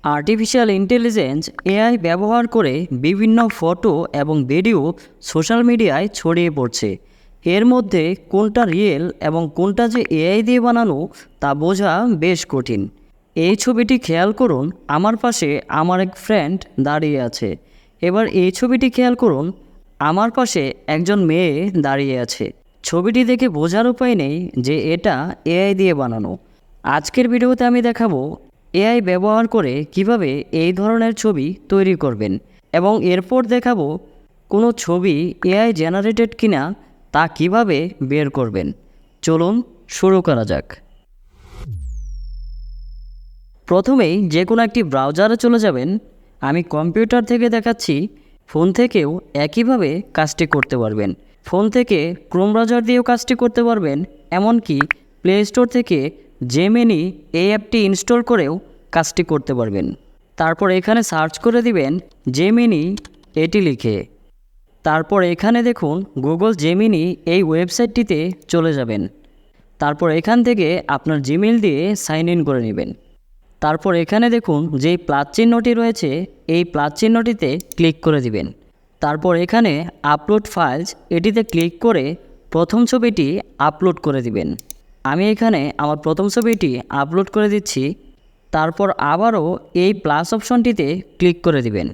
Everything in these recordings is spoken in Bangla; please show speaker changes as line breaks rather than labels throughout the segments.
আর্টিফিশিয়াল ইন্টেলিজেন্স এআই ব্যবহার করে বিভিন্ন ফটো এবং ভিডিও সোশ্যাল মিডিয়ায় ছড়িয়ে পড়ছে। এর মধ্যে কোনটা রিয়েল এবং কোনটা যে এআই দিয়ে বানানো তা বোঝা বেশ কঠিন। এই ছবিটি খেয়াল করুন, আমার পাশে আমার এক ফ্রেন্ড দাঁড়িয়ে আছে। এবার এই ছবিটি খেয়াল করুন, আমার পাশে একজন মেয়ে দাঁড়িয়ে আছে। ছবিটি দেখে বোঝার উপায় নেই যে এটা এআই দিয়ে বানানো। আজকের ভিডিওতে আমি দেখাবো এআই ব্যবহার করে কিভাবে এই ধরনের ছবি তৈরি করবেন, এবং এরপর দেখাবো কোনো ছবি এআই জেনারেটেড কিনা তা কিভাবে বের করবেন। চলুন শুরু করা যাক। প্রথমেই যে কোনো একটি ব্রাউজারে চলে যাবেন। আমি কম্পিউটার থেকে দেখাচ্ছি, ফোন থেকেও একইভাবে কাজটি করতে পারবেন। ফোন থেকে ক্রোম ব্রাউজার দিয়েও কাজটি করতে পারবেন, এমনকি প্লে স্টোর থেকে জেমিনি এই অ্যাপটি ইনস্টল করেও কাজটি করতে পারবেন। তারপর এখানে সার্চ করে দিবেন জেমিনি এটি লিখে। তারপর এখানে দেখুন গুগল জেমিনি এই ওয়েবসাইটটিতে চলে যাবেন। তারপর এখান থেকে আপনার জিমেইল দিয়ে সাইন ইন করে নেবেন। তারপর এখানে দেখুন যেই প্লাস চিহ্নটি রয়েছে এই প্লাস চিহ্নটিতে ক্লিক করে দিবেন। তারপর এখানে আপলোড ফাইলস এটিতে ক্লিক করে প্রথম ছবিটি আপলোড করে দিবেন। আমি এখানে আমার প্রথম ছবিটি আপলোড করে দিচ্ছি। তারপর আবারও এই প্লাস অপশনটিতে ক্লিক করে দিবেন।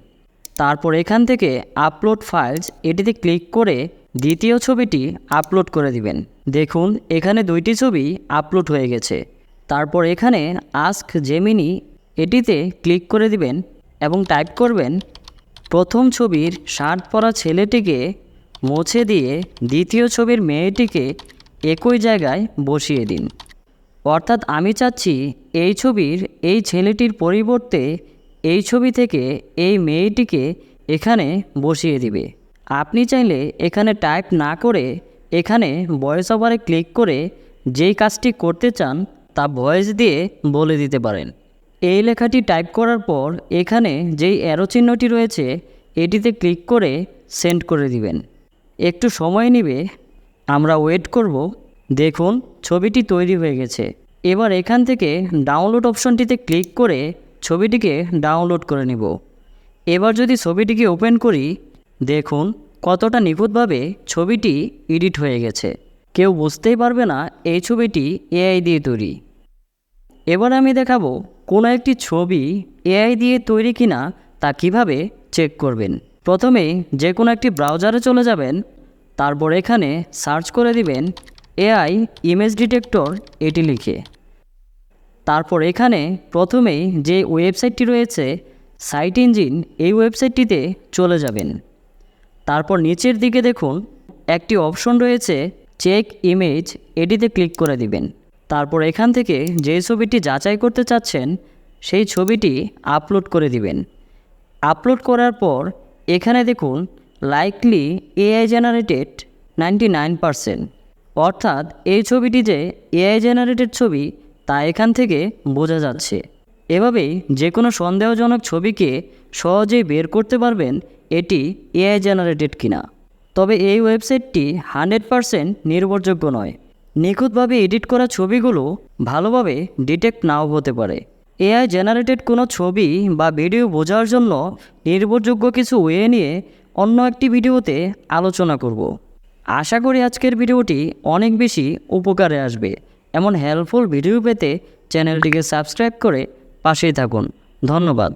তারপর এখান থেকে আপলোড ফাইলস এটিতে ক্লিক করে দ্বিতীয় ছবিটি আপলোড করে দিবেন। দেখুন এখানে দুইটি ছবি আপলোড হয়ে গেছে। তারপর এখানে আস্ক জেমিনি এটিতে ক্লিক করে দিবেন এবং টাইপ করবেন প্রথম ছবির শার্ট পরা ছেলেটিকে মুছে দিয়ে দ্বিতীয় ছবির মেয়েটিকে একই জায়গায় বসিয়ে দিন। অর্থাৎ আমি চাচ্ছি এই ছবির এই ছেলেটির পরিবর্তে এই ছবি থেকে এই মেয়েটিকে এখানে বসিয়ে দিবে। আপনি চাইলে এখানে টাইপ না করে এখানে ভয়েস ওভারে ক্লিক করে যেই কাজটি করতে চান তা ভয়েস দিয়ে বলে দিতে পারেন। এই লেখাটি টাইপ করার পর এখানে যেই অ্যারো চিহ্নটি রয়েছে এটিতে ক্লিক করে সেন্ড করে দিবেন। একটু সময় নেবে, আমরা ওয়েট করব। দেখুন ছবিটি তৈরি হয়ে গেছে। এবার এখান থেকে ডাউনলোড অপশনটিতে ক্লিক করে ছবিটিকে ডাউনলোড করে নিব। এবার যদি ছবিটিকে ওপেন করি, দেখুন কতটা নিখুঁতভাবে ছবিটি এডিট হয়ে গেছে। কেউ বুঝতেই পারবে না এই ছবিটি এআই দিয়ে তৈরি। এবার আমি দেখাবো কোনো একটি ছবি এআই দিয়ে তৈরি কিনা তা কিভাবে চেক করবেন। প্রথমে যে কোনো একটি ব্রাউজারে চলে যাবেন। তারপর এখানে সার্চ করে দিবেন এআই ইমেজ ডিটেক্টর এটি লিখে। তারপর এখানে প্রথমেই যে ওয়েবসাইটটি রয়েছে সাইট ইঞ্জিন এই ওয়েবসাইটটিতে চলে যাবেন। তারপর নিচের দিকে দেখুন একটি অপশন রয়েছে চেক ইমেজ, এটিতে ক্লিক করে দিবেন। তারপর এখান থেকে যে ছবিটি যাচাই করতে চাচ্ছেন সেই ছবিটি আপলোড করে দিবেন। আপলোড করার পর এখানে দেখুন লাইকলি এআই জেনারেটেড 99%, অর্থাৎ এই ছবিটি যে এআই জেনারেটেড ছবি তা এখান থেকে বোঝা যাচ্ছে। এভাবেই যে কোনো সন্দেহজনক ছবিকে সহজেই বের করতে পারবেন এটি এআই জেনারেটেড কিনা। তবে এই ওয়েবসাইটটি 100% নির্ভরযোগ্য নয়। নিখুঁতভাবে এডিট করা ছবিগুলো ভালোভাবে ডিটেক্ট নাও হতে পারে। এআই জেনারেটেড কোনো ছবি বা ভিডিও বোঝার জন্য নির্ভরযোগ্য কিছু ওয়ে নিয়ে অন্য একটি ভিডিওতে আলোচনা করব। আশা করি আজকের ভিডিওটি অনেক বেশি উপকারে আসবে। এমন হেল্পফুল ভিডিও পেতে চ্যানেলটিকে সাবস্ক্রাইব করে পাশেই থাকুন। ধন্যবাদ।